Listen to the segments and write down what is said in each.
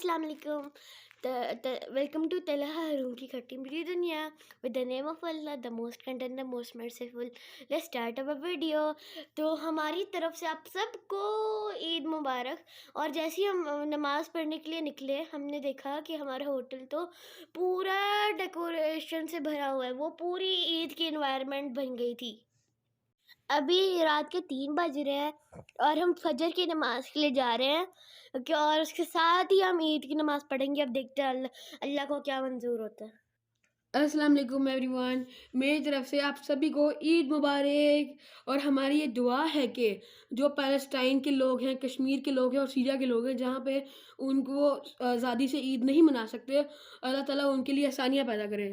अस्सलाम वालेकुम। Welcome to Talha room की खट्टी मीठी दुनिया with the name of Allah the most content the most merciful. Let's start our video. तो हमारी तरफ से आप सबको ईद मुबारक। और जैसे ही हम नमाज़ पढ़ने के लिए निकले, हमने देखा कि हमारा होटल तो पूरा डेकोरेशन से भरा हुआ है। वो पूरी ईद की इन्वायरमेंट बन गई थी। अभी रात के 3 बज रहे हैं और हम फजर की नमाज़ के लिए जा रहे हैं और उसके साथ ही हम ईद की नमाज़ पढ़ेंगे। अब देखते हैं अल्लाह को क्या मंजूर होता है। अस्सलाम वालेकुम एवरीवन। मेरी तरफ से आप सभी को ईद मुबारक। और हमारी ये दुआ है कि जो पैलेस्टाइन के लोग हैं, कश्मीर के लोग हैं और सीरिया के लोग हैं, जहाँ पे उनको आज़ादी से ईद नहीं मना सकते, अल्लाह ताला उनके लिए आसानियाँ पैदा करे।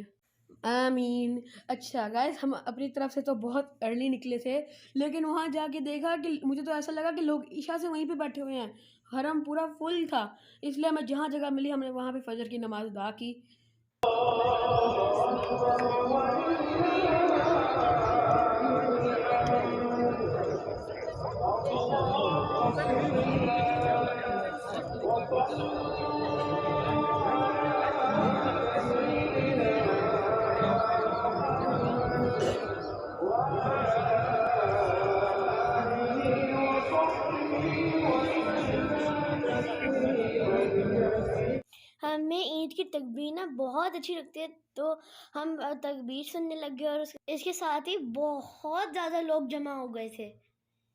आमीन। अच्छा गाइस, हम अपनी तरफ से तो बहुत अर्ली निकले थे, लेकिन वहाँ जाके देखा कि मुझे तो ऐसा लगा कि लोग ईशा से वहीं पे बैठे हुए हैं। हरम पूरा फुल था, इसलिए हमें जहाँ जगह मिली हमने वहाँ पे फजर की नमाज अदा की। हमें ईद की तकबीर ना बहुत अच्छी लगती है, तो हम तकबीर सुनने लग गए और इसके साथ ही बहुत ज़्यादा लोग जमा हो गए थे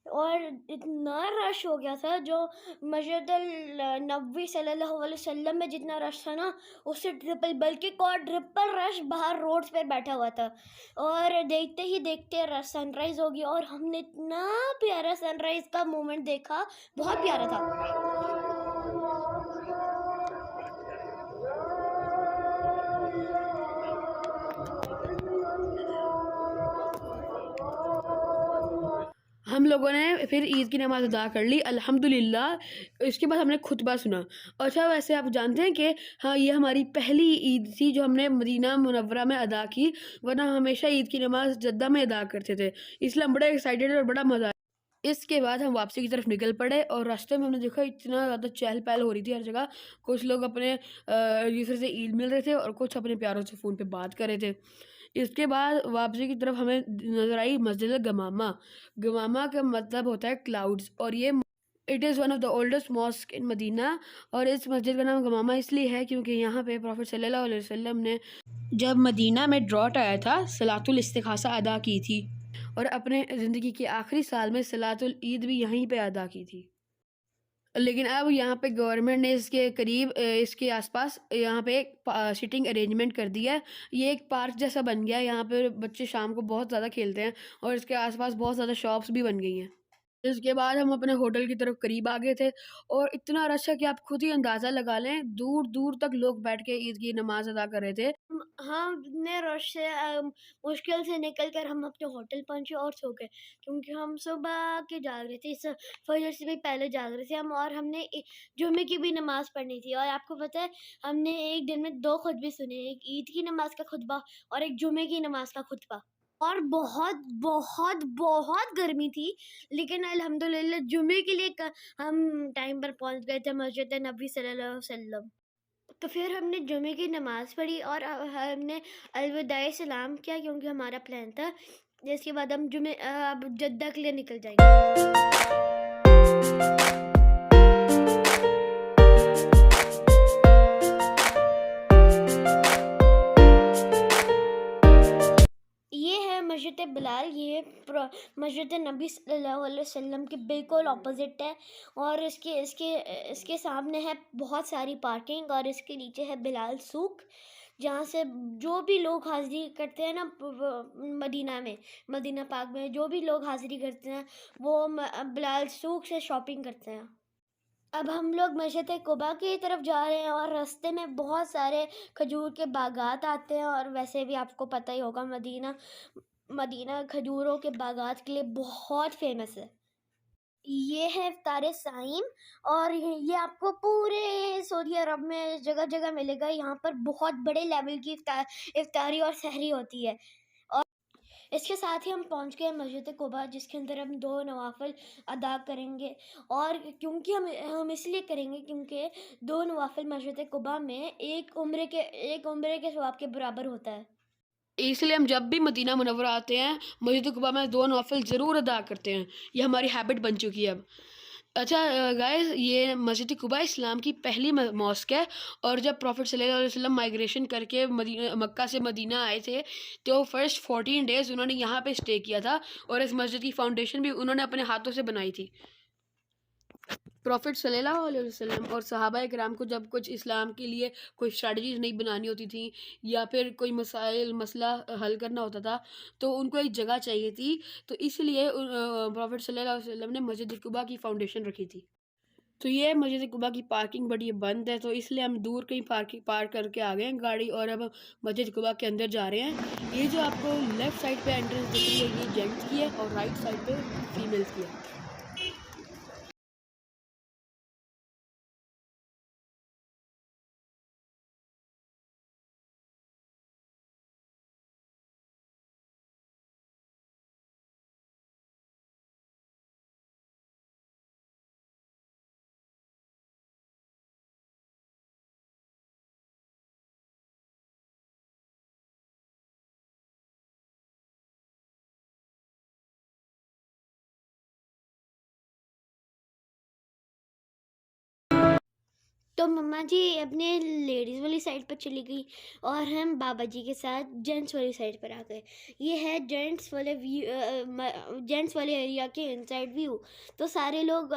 और इतना रश हो गया था। जो मस्जिदुल नबवी सल्लल्लाहु अलैहि वसल्लम में जितना रश था ना, उससे ट्रिपल बल्कि क्वाड्रिपल रश बाहर रोड्स पर बैठा हुआ था। और देखते ही देखते सनराइज़ हो गई और हमने इतना प्यारा सनराइज़ का मोमेंट देखा, बहुत प्यारा था। हम लोगों ने फिर ईद की नमाज़ अदा कर ली अल्हम्दुलिल्लाह। इसके बाद हमने खुतबा सुना। अच्छा, वैसे आप जानते हैं कि हाँ, ये हमारी पहली ईद थी जो हमने मदीना मुनव्वरा में अदा की, वरना हमेशा ईद की नमाज़ जद्दा में अदा करते थे। इसलिए हम बड़े एक्साइटेड और बड़ा मज़ा आया। इसके बाद हम वापसी की तरफ निकल पड़े और रास्ते में हमने देखा इतना ज़्यादा चहल पहल हो रही थी हर जगह। कुछ लोग अपने एक दूसरे से ईद मिल रहे थे और कुछ अपने प्यारों से फ़ोन पे बात कर रहे थे। इसके बाद वापसी की तरफ हमें नज़र आई मस्जिद गमामा। गमामा का मतलब होता है क्लाउड्स, और ये it is one of the oldest mosque in Medina. और इस मस्जिद का नाम गमामा इसलिए है क्योंकि यहाँ पे प्रॉफेट सल्लल्लाहु अलैहि वसल्लम ने जब मदीना में ड्रॉट आया था, सलातुल इस्तिखासा अदा की थी और अपने ज़िंदगी के आखिरी साल में सलातुल ईद भी यहीं पे अदा की थी। लेकिन अब यहाँ पे गवर्नमेंट ने इसके करीब इसके आसपास यहाँ पे एक सिटिंग अरेंजमेंट कर दिया है। ये एक पार्क जैसा बन गया है, यहाँ पे बच्चे शाम को बहुत ज़्यादा खेलते हैं और इसके आसपास बहुत ज़्यादा शॉप्स भी बन गई हैं। इसके बाद हम अपने होटल की तरफ करीब आ गए थे और इतना रश है कि आप खुद ही अंदाज़ा लगा लें, दूर दूर तक लोग बैठ के ईद की नमाज अदा कर रहे थे। हमने रश से मुश्किल से निकल कर हम अपने होटल पहुंचे और सो गए, क्योंकि हम सुबह के जाग रहे थे। फजर से भी पहले जाग रहे थे हम, और हमने जुमे की भी नमाज़ पढ़नी थी। और आपको पता है, हमने एक दिन में 2 खुतबे सुने, एक ईद की नमाज का खुतबा और एक जुमे की नमाज का खुतबा। और बहुत बहुत बहुत गर्मी थी, लेकिन अल्हम्दुलिल्लाह जुमे के लिए हम टाइम पर पहुंच गए थे मस्जिद नबी सल्लल्लाहु अलैहि वसल्लम। तो फिर हमने जुमे की नमाज़ पढ़ी और हमने अलविदाए सलाम किया, क्योंकि हमारा प्लान था जिसके बाद हम अब जद्दा के लिए निकल जाएंगे। ये है मस्जिद बिलाल। ये मस्जिद नबी सल्लल्लाहु अलैहि वसल्लम के बिल्कुल ऑपोजिट है। और इसके इसके इसके सामने है बहुत सारी पार्किंग और इसके नीचे है बिलाल सूक, जहाँ से जो भी लोग हाज़िरी करते हैं ना, मदीना पाक में जो भी लोग हाज़िरी करते हैं वो बिलाल सूक से शॉपिंग करते हैं। अब हम लोग मस्जिद कुबा की तरफ जा रहे हैं और रास्ते में बहुत सारे खजूर के बागात आते हैं। और वैसे भी आपको पता ही होगा, मदीना खजूरों के बागात के लिए बहुत फेमस है। ये है इफ्तार साइम, और ये आपको पूरे सऊदी अरब में जगह जगह मिलेगा। यहाँ पर बहुत बड़े लेवल की इफ्तारी और सहरी होती है। और इसके साथ ही हम पहुंच गए मस्जिद कुबा, जिसके अंदर हम 2 नवाफ़िल अदा करेंगे। और क्योंकि हम इसलिए करेंगे क्योंकि 2 नवाफ़िल मस्जिद कुबा में एक उम्रे के सवाब के बराबर होता है। इसलिए हम जब भी मदीना मुनव्वरा आते हैं, मस्जिद कुबा में 2 नवाफ़िल ज़रूर अदा करते हैं। ये हमारी हैबिट बन चुकी है अब। अच्छा गाइस, ये मस्जिद कुबा इस्लाम की पहली मॉस्क है, और जब प्रॉफिट सल्लल्लाहु अलैहि वसल्लम माइग्रेशन करके मक्का से मदीना आए थे, तो फर्स्ट 14 डेज़ उन्होंने यहाँ पे स्टे किया था, और इस मस्जिद की फाउंडेशन भी उन्होंने अपने हाथों से बनाई थी। प्रॉफिट सल्लल्लाहु अलैहि वसल्लम और सहाबाए किराम को जब कुछ इस्लाम के लिए कोई स्ट्रैटेजीज नहीं बनानी होती थी, या फिर कोई मसला हल करना होता था, तो उनको एक जगह चाहिए थी। तो इसलिए प्रॉफिट सल्लल्लाहु अलैहि वसल्लम ने मस्जिद कुबा की फाउंडेशन रखी थी। तो ये मस्जिद कुबा की पार्किंग बड़ी बंद है, तो इसलिए हम दूर कहीं पार्क करके आ गए हैं गाड़ी, और अब मस्जिद कुबा के अंदर जा रहे हैं। ये जो आपको लेफ़्ट साइड पे एंट्रेंस दिख रही है, ये जेंट्स की है, और राइट साइड पे फीमेल्स की है। तो मम्मा जी अपने लेडीज़ वाली साइड पर चली गई और हम बाबा जी के साथ जेंट्स वाली साइड पर आ गए। ये है जेंट्स वाले एरिया के इनसाइड व्यू। तो सारे लोग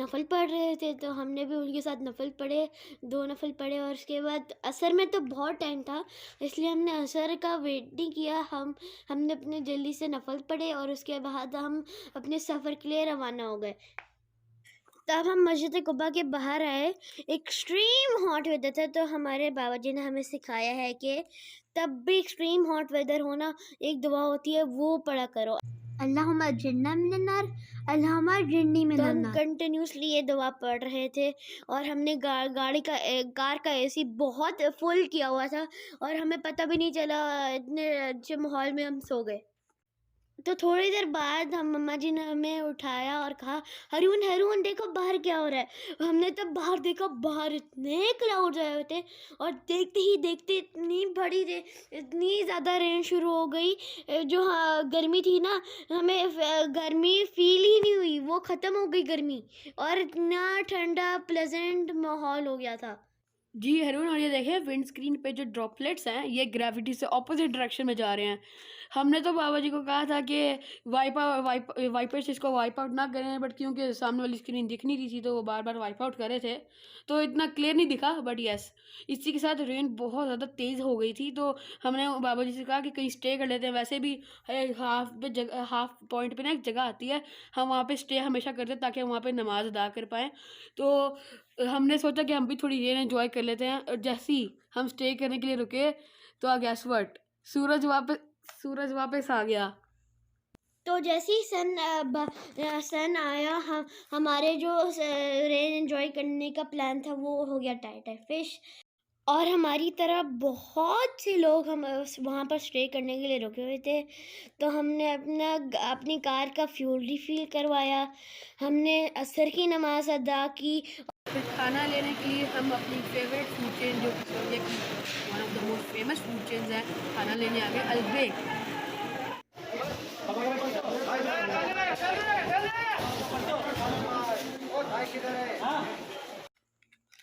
नफल पढ़ रहे थे, तो हमने भी उनके साथ नफल पढ़े, 2 नफल पढ़े। और उसके बाद असर में तो बहुत टाइम था, इसलिए हमने असर का वेट नहीं किया। हमने अपने जल्दी से नफल पढ़े और उसके बाद हम अपने सफ़र के लिए रवाना हो गए। तब हम मस्जिद कुबा के बाहर आए, एक्सट्रीम हॉट वेदर था। तो हमारे बाबा जी ने हमें सिखाया है कि तब भी एक्सट्रीम हॉट वेदर होना, एक दुआ होती है वो पढ़ा करो, अल्लाहुम्मा अज्जिरना मिनन नार, अल्लाहुम्मा अज्जिरनी मिनन नार। तो हम कंटिन्यूसली ये दुआ पढ़ रहे थे, और हमने कार का एसी बहुत फुल किया हुआ था, और हमें पता भी नहीं चला, इतने अच्छे माहौल में हम सो गए। तो थोड़ी देर बाद हम मम्मा जी ने हमें उठाया और कहा, हरून हरून देखो बाहर क्या हो रहा है। हमने तब बाहर देखा, बाहर इतने क्लाउड्स आए हुए थे, और देखते ही देखते इतनी ज़्यादा रेन शुरू हो गई। जो गर्मी थी ना, हमें गर्मी फील ही नहीं हुई, वो ख़त्म हो गई गर्मी, और इतना ठंडा प्लेजेंट माहौल हो गया था। जी हरून, और ये देखें विंड स्क्रीन पे जो ड्रॉपलेट्स हैं, ये ग्रेविटी से ऑपोजिट डायरेक्शन में जा रहे हैं। हमने तो बाबा जी को कहा था कि वाइपर से इसको वाइप आउट ना करें, बट क्योंकि सामने वाली स्क्रीन दिख नहीं रही थी, तो वो बार बार वाइप आउट कर रहे थे, तो इतना क्लियर नहीं दिखा। बट यस, इसी के साथ रेन बहुत ज़्यादा तेज़ हो गई थी, तो हमने बाबा जी से कहा कि कहीं स्टे कर लेते हैं। वैसे भी हाफ पॉइंट पे ना एक जगह आती है, हम वहाँ पे स्टे हमेशा करते हैं ताकि हम वहाँ पे नमाज़ अदा कर पाएँ। तो हमने सोचा कि हम भी थोड़ी देर एंजॉय कर लेते हैं, और जैसे ही हम स्टे करने के लिए रुके, तो गैस व्हाट, सूरज वापस आ गया। तो जैसे ही सन आया, हमारे जो रेन एंजॉय करने का प्लान था वो हो गया टाइट फिश। और हमारी तरह बहुत से लोग हम वहाँ पर स्टे करने के लिए रुके हुए थे। तो हमने अपनी कार का फ्यूल रिफिल करवाया, हमने असर की नमाज अदा की। फिर खाना लेने के लिए हम अपनी फेवरेट फूड चेन, जो कि सऊदीया की one of the most famous food chains है, खाना लेने आ गए अलबेक।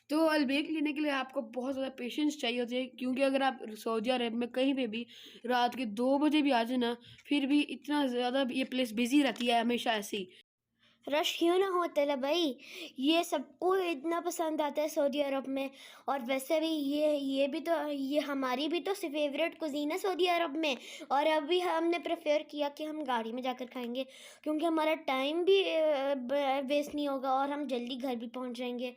तो अलबेक लेने के लिए आपको बहुत ज़्यादा पेशेंस चाहिए होती है, क्योंकि अगर आप सऊदी अरब में कहीं पे भी रात के 2 बजे भी आ जाए ना, फिर भी इतना ज़्यादा ये प्लेस बिजी रहती है हमेशा ऐसे ही। रश क्यों ना हो तला भाई, ये सबको इतना पसंद आता है सऊदी अरब में। और वैसे भी ये हमारी भी तो फेवरेट कुजीन है सऊदी अरब में। और अभी हमने प्रेफर किया कि हम गाड़ी में जाकर खाएंगे, क्योंकि हमारा टाइम भी वेस्ट नहीं होगा, और हम जल्दी घर भी पहुंच जाएंगे।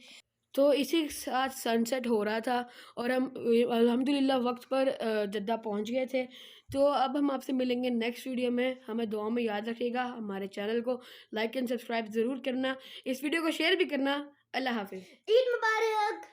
तो इसी के साथ सनसेट हो रहा था, और हम अल्हम्दुलिल्लाह वक्त पर जद्दा पहुंच गए थे। तो अब हम आपसे मिलेंगे नेक्स्ट वीडियो में। हमें दुआ में याद रखिएगा, हमारे चैनल को लाइक एंड सब्सक्राइब ज़रूर करना, इस वीडियो को शेयर भी करना। अल्लाह हाफिज़। ईद मुबारक।